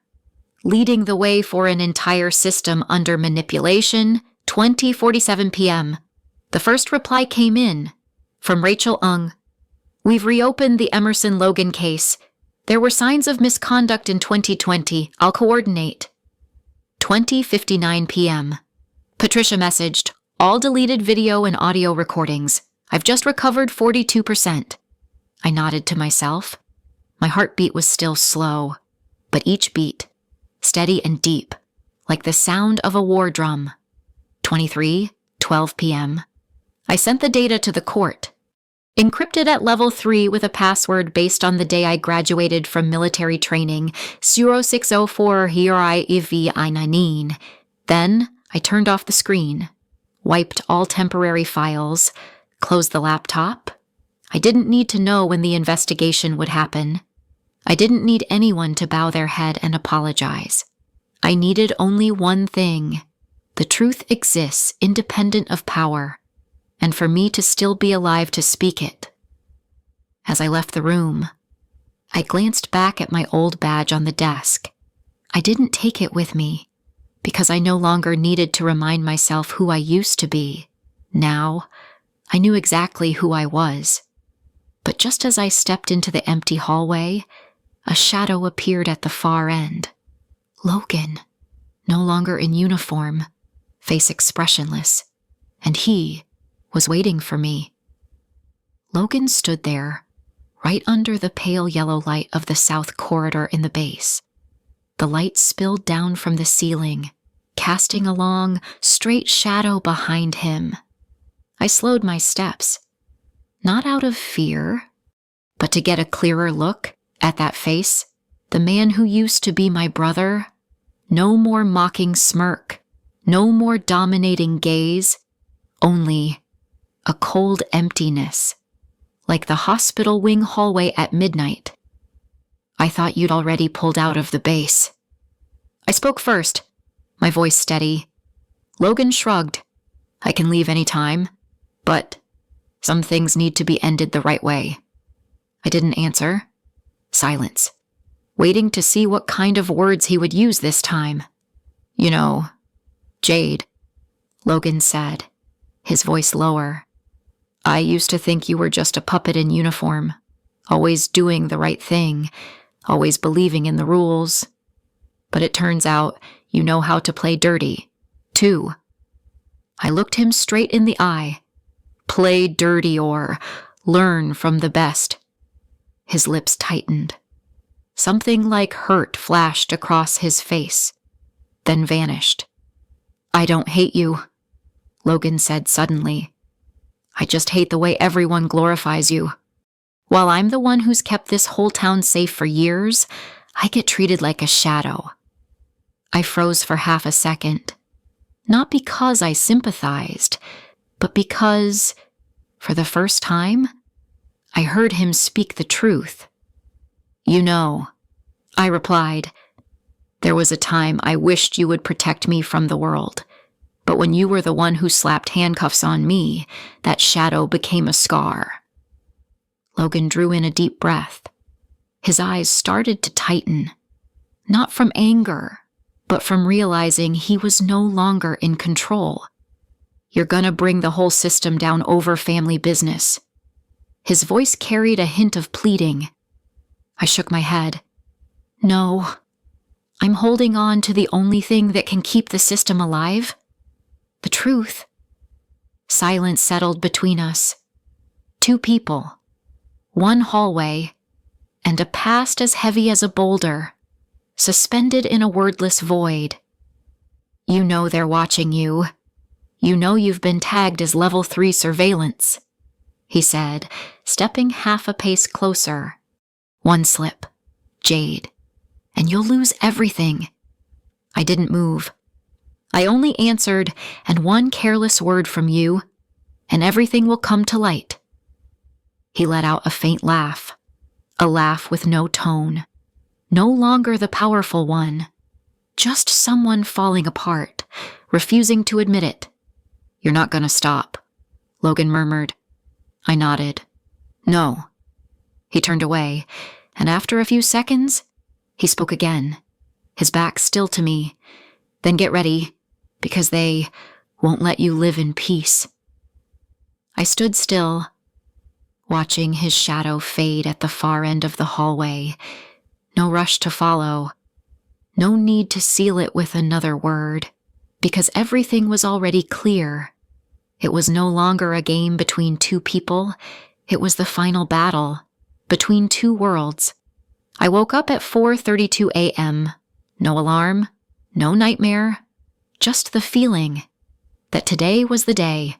leading the way for an entire system under manipulation. 20:47 p.m. The first reply came in, from Rachel Ung. We've reopened the Emerson Logan case. There were signs of misconduct in 2020. I'll coordinate. 20:59 p.m. Patricia messaged, all deleted video and audio recordings. I've just recovered 42%. I nodded to myself. My heartbeat was still slow, but each beat, steady and deep, like the sound of a war drum. 23:12 p.m. I sent the data to the court. Encrypted at level 3 with a password based on the day I graduated from military training, 0604 Hirai Ivi Ainanin. Then I turned off the screen, wiped all temporary files, closed the laptop. I didn't need to know when the investigation would happen. I didn't need anyone to bow their head and apologize. I needed only one thing. The truth exists independent of power, and for me to still be alive to speak it. As I left the room, I glanced back at my old badge on the desk. I didn't take it with me, because I no longer needed to remind myself who I used to be. Now, I knew exactly who I was. But just as I stepped into the empty hallway, a shadow appeared at the far end. Logan, no longer in uniform, face expressionless, and he was waiting for me. Logan stood there, right under the pale yellow light of the south corridor in the base. The light spilled down from the ceiling, casting a long, straight shadow behind him. I slowed my steps, not out of fear, but to get a clearer look at that face, the man who used to be my brother. No more mocking smirk, no more dominating gaze, only a cold emptiness, like the hospital wing hallway at midnight. I thought you'd already pulled out of the base. I spoke first, my voice steady. Logan shrugged. I can leave any time, but some things need to be ended the right way. I didn't answer. Silence, waiting to see what kind of words he would use this time. You know, Jade, Logan said, his voice lower. I used to think you were just a puppet in uniform, always doing the right thing, always believing in the rules. But it turns out you know how to play dirty, too. I looked him straight in the eye. Play dirty or learn from the best. His lips tightened. Something like hurt flashed across his face, then vanished. I don't hate you, Logan said suddenly. I just hate the way everyone glorifies you. While I'm the one who's kept this whole town safe for years, I get treated like a shadow. I froze for half a second. Not because I sympathized, but because, for the first time, I heard him speak the truth. You know, I replied, there was a time I wished you would protect me from the world. But when you were the one who slapped handcuffs on me, that shadow became a scar. Logan drew in a deep breath. His eyes started to tighten, not from anger, but from realizing he was no longer in control. You're gonna bring the whole system down over family business. His voice carried a hint of pleading. I shook my head. No, I'm holding on to the only thing that can keep the system alive. The truth. Silence settled between us. Two people, one hallway, and a past as heavy as a boulder, suspended in a wordless void. You know they're watching you. You know you've been tagged as level 3 surveillance, he said, stepping half a pace closer. One slip, Jade, and you'll lose everything. I didn't move. I only answered, and one careless word from you, and everything will come to light. He let out a faint laugh, a laugh with no tone. No longer the powerful one, just someone falling apart, refusing to admit it. "You're not going to stop," Logan murmured. I nodded. "No." He turned away, and after a few seconds, he spoke again, his back still to me. "Then get ready, because they won't let you live in peace." I stood still, watching his shadow fade at the far end of the hallway. No rush to follow. No need to seal it with another word, because everything was already clear. It was no longer a game between two people. It was the final battle between two worlds. I woke up at 4:32 a.m. No alarm, no nightmare, just the feeling that today was the day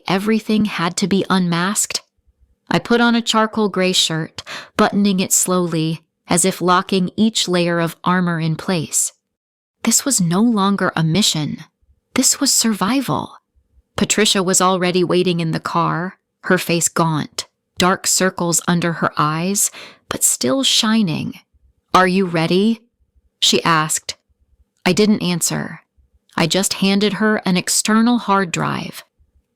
everything had to be unmasked. I put on a charcoal gray shirt, buttoning it slowly, as if locking each layer of armor in place. This was no longer a mission. This was survival. Patricia was already waiting in the car, her face gaunt, dark circles under her eyes, but still shining. "Are you ready?" she asked. I didn't answer. I just handed her an external hard drive.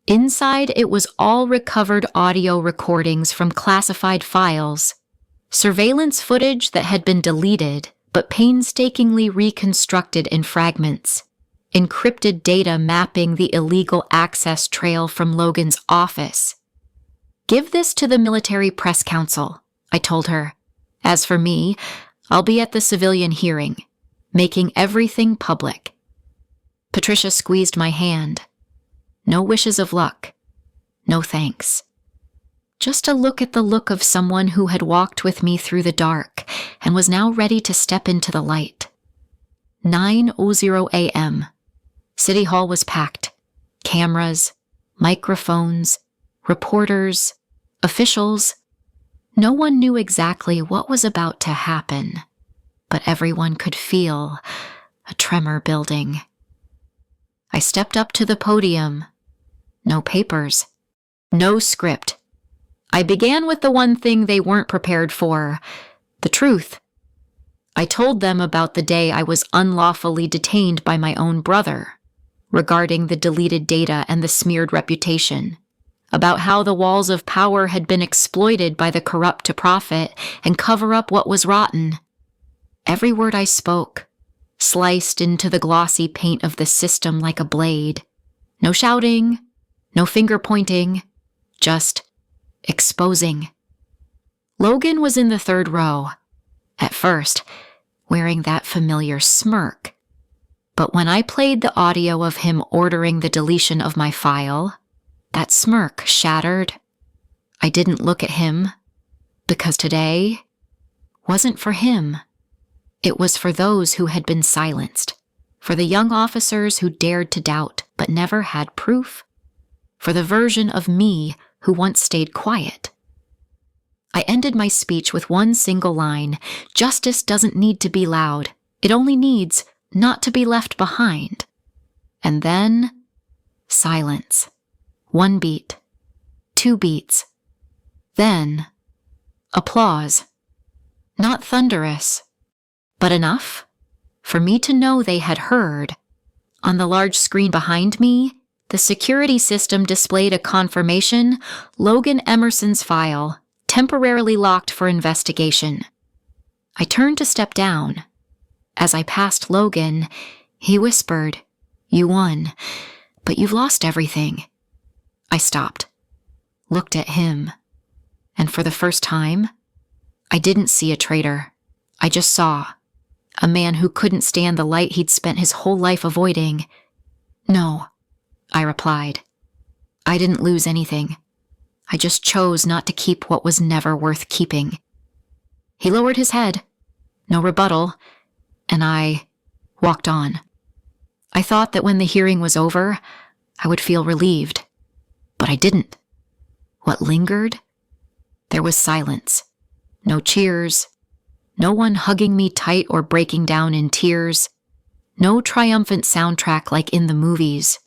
Inside, it was all recovered audio recordings from classified files, surveillance footage that had been deleted but painstakingly reconstructed in fragments, encrypted data mapping the illegal access trail from Logan's office. "Give this to the Military Press Council," I told her. "As for me, I'll be at the civilian hearing, making everything public." Patricia squeezed my hand. No wishes of luck. No thanks. Just a look at the look of someone who had walked with me through the dark and was now ready to step into the light. 9:00 a.m. City Hall was packed. Cameras, microphones, reporters, officials. No one knew exactly what was about to happen, but everyone could feel a tremor building. I stepped up to the podium. No papers. No script. I began with the one thing they weren't prepared for, the truth. I told them about the day I was unlawfully detained by my own brother, regarding the deleted data and the smeared reputation, about how the walls of power had been exploited by the corrupt to profit and cover up what was rotten. Every word I spoke, sliced into the glossy paint of the system like a blade. No shouting, no finger pointing, just exposing. Logan was in the third row, at first, wearing that familiar smirk. But when I played the audio of him ordering the deletion of my file, that smirk shattered. I didn't look at him, because today wasn't for him. It was for those who had been silenced, for the young officers who dared to doubt but never had proof, for the version of me who once stayed quiet. I ended my speech with one single line: justice doesn't need to be loud. It only needs not to be left behind. And then, silence. One beat. Two beats. Then, applause. Not thunderous, but enough for me to know they had heard. On the large screen behind me, the security system displayed a confirmation: Logan Emerson's file, temporarily locked for investigation. I turned to step down. As I passed Logan, he whispered, "You won, but you've lost everything." I stopped, looked at him, and for the first time, I didn't see a traitor. I just saw a man who couldn't stand the light he'd spent his whole life avoiding. "No," I replied. "I didn't lose anything. I just chose not to keep what was never worth keeping." He lowered his head. No rebuttal, and I walked on. I thought that when the hearing was over, I would feel relieved, but I didn't. What lingered? There was silence. No cheers. No one hugging me tight or breaking down in tears. No triumphant soundtrack like in the movies.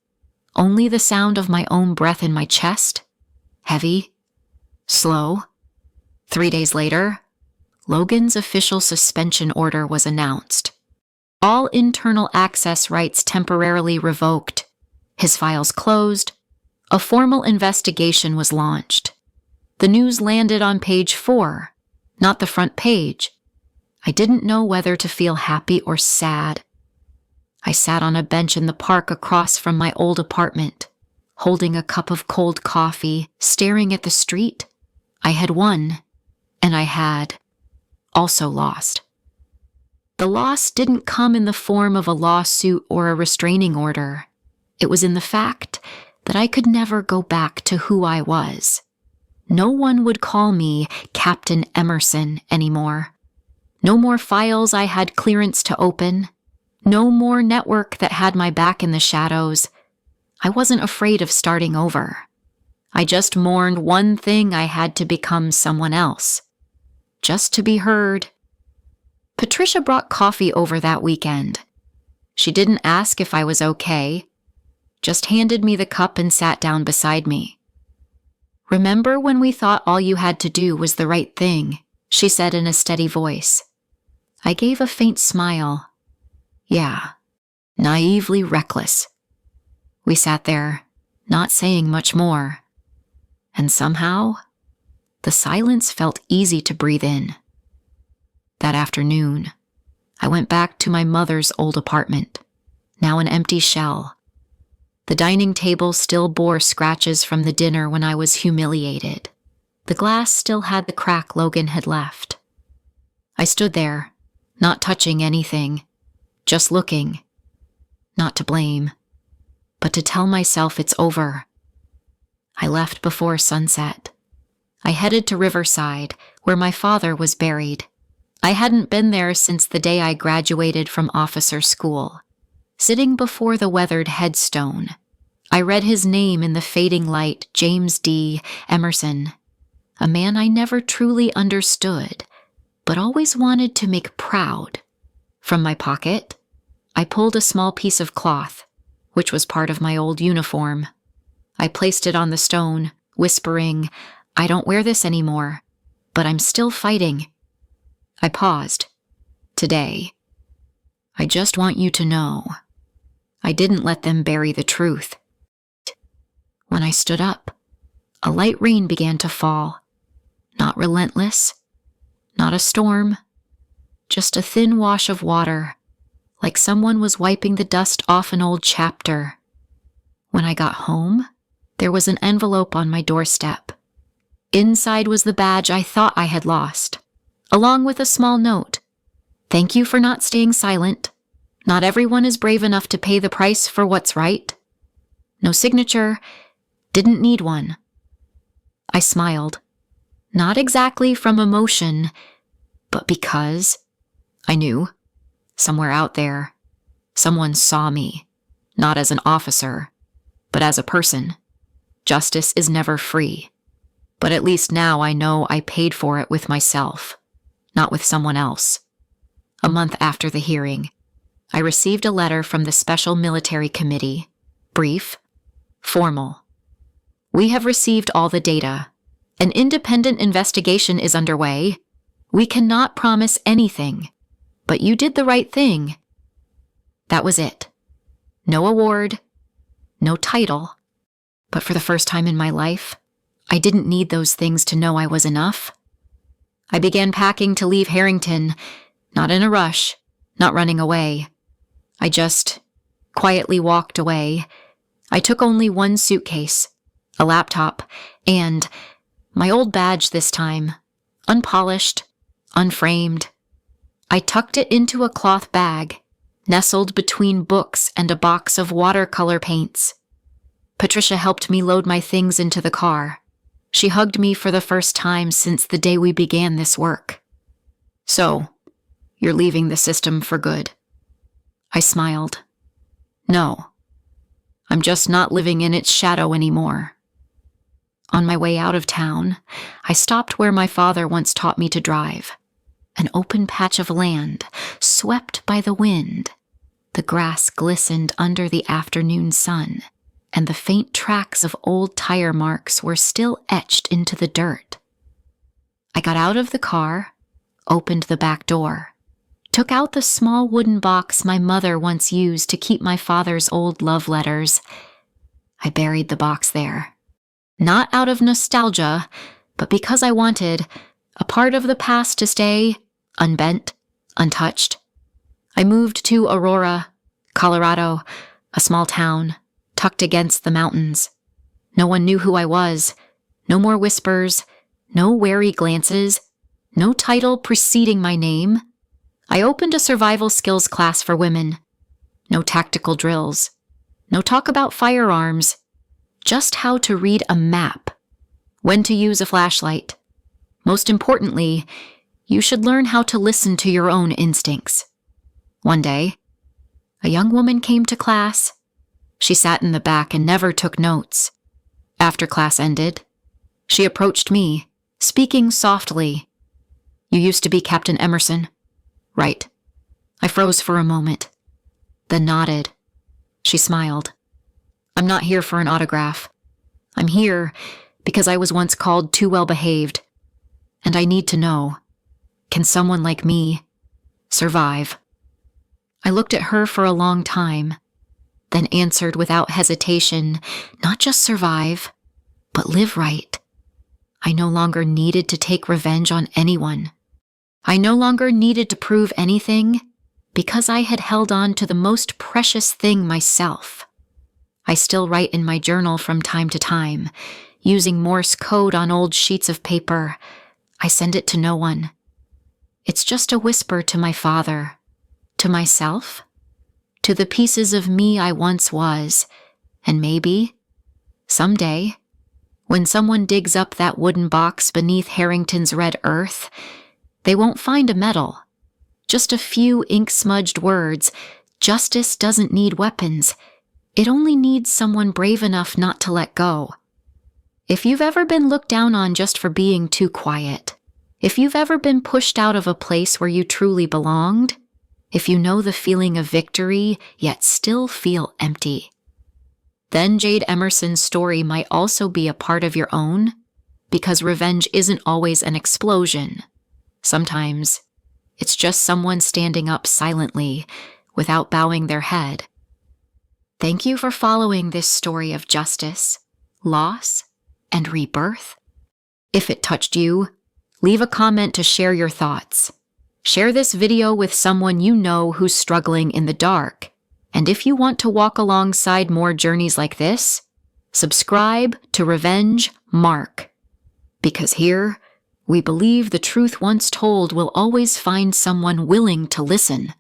Only the sound of my own breath in my chest. Heavy. Slow. 3 days later, Logan's official suspension order was announced. All internal access rights temporarily revoked. His files closed. A formal investigation was launched. The news landed on page 4, not the front page. I didn't know whether to feel happy or sad. I sat on a bench in the park across from my old apartment, holding a cup of cold coffee, staring at the street. I had won, and I had also lost. The loss didn't come in the form of a lawsuit or a restraining order. It was in the fact that I could never go back to who I was. No one would call me Captain Emerson anymore. No more files I had clearance to open. No more network that had my back in the shadows. I wasn't afraid of starting over. I just mourned one thing: I had to become someone else. Just to be heard. Patricia brought coffee over that weekend. She didn't ask if I was okay, just handed me the cup and sat down beside me. "Remember when we thought all you had to do was the right thing?" she said in a steady voice. I gave a faint smile. Yeah, naively reckless. We sat there, not saying much more. And somehow, the silence felt easy to breathe in. That afternoon, I went back to my mother's old apartment, now an empty shell. The dining table still bore scratches from the dinner when I was humiliated. The glass still had the crack Logan had left. I stood there, not touching anything, just looking. Not to blame, but to tell myself it's over. I left before sunset. I headed to Riverside, where my father was buried. I hadn't been there since the day I graduated from officer school. Sitting before the weathered headstone, I read his name in the fading light: James D. Emerson, a man I never truly understood, but always wanted to make proud. From my pocket, I pulled a small piece of cloth, which was part of my old uniform. I placed it on the stone, whispering, "I don't wear this anymore, but I'm still fighting." I paused. "Today, I just want you to know, I didn't let them bury the truth." When I stood up, a light rain began to fall. Not relentless, not a storm, just a thin wash of water, like someone was wiping the dust off an old chapter. When I got home, there was an envelope on my doorstep. Inside was the badge I thought I had lost, along with a small note. "Thank you for not staying silent. Not everyone is brave enough to pay the price for what's right." No signature, didn't need one. I smiled, not exactly from emotion, but because I knew, somewhere out there, someone saw me, not as an officer, but as a person. Justice is never free, but at least now I know I paid for it with myself, not with someone else. A month after the hearing, I received a letter from the Special Military Committee. Brief, formal. "We have received all the data. An independent investigation is underway. We cannot promise anything, but you did the right thing." That was it. No award, no title. But for the first time in my life, I didn't need those things to know I was enough. I began packing to leave Harrington, not in a rush, not running away. I just quietly walked away. I took only one suitcase, a laptop, and my old badge this time, unpolished, unframed. I tucked it into a cloth bag, nestled between books and a box of watercolor paints. Patricia helped me load my things into the car. She hugged me for the first time since the day we began this work. "So, you're leaving the system for good?" I smiled. "No, I'm just not living in its shadow anymore." On my way out of town, I stopped where my father once taught me to drive. An open patch of land, swept by the wind. The grass glistened under the afternoon sun, and the faint tracks of old tire marks were still etched into the dirt. I got out of the car, opened the back door. took out the small wooden box my mother once used to keep my father's old love letters. I buried the box there. Not out of nostalgia, but because I wanted a part of the past to stay unbent, untouched. I moved to Aurora, Colorado, a small town tucked against the mountains. No one knew who I was. No more whispers, no wary glances, no title preceding my name. I opened a survival skills class for women. No tactical drills. No talk about firearms. Just how to read a map. When to use a flashlight. Most importantly, you should learn how to listen to your own instincts. One day, a young woman came to class. She sat in the back and never took notes. After class ended, she approached me, speaking softly. "You used to be Captain Emerson." "Right." I froze for a moment, then nodded. She smiled. "I'm not here for an autograph. I'm here because I was once called too well behaved. And I need to know, can someone like me survive?" I looked at her for a long time, then answered without hesitation, not just survive, but live right. I no longer needed to take revenge on anyone. I no longer needed to prove anything because I had held on to the most precious thing myself. I still write in my journal from time to time, using Morse code on old sheets of paper. I send it to no one. It's just a whisper to my father, to myself, to the pieces of me I once was, and maybe, someday, when someone digs up that wooden box beneath Harrington's red earth, they won't find a medal, just a few ink-smudged words. Justice doesn't need weapons. It only needs someone brave enough not to let go. If you've ever been looked down on just for being too quiet, if you've ever been pushed out of a place where you truly belonged, if you know the feeling of victory yet still feel empty, then Jade Emerson's story might also be a part of your own, because revenge isn't always an explosion. Sometimes, it's just someone standing up silently without bowing their head. Thank you for following this story of justice, loss, and rebirth. If it touched you, leave a comment to share your thoughts. Share this video with someone you know who's struggling in the dark. And if you want to walk alongside more journeys like this, subscribe to Revenge Mark. Because here, we believe the truth once told will always find someone willing to listen.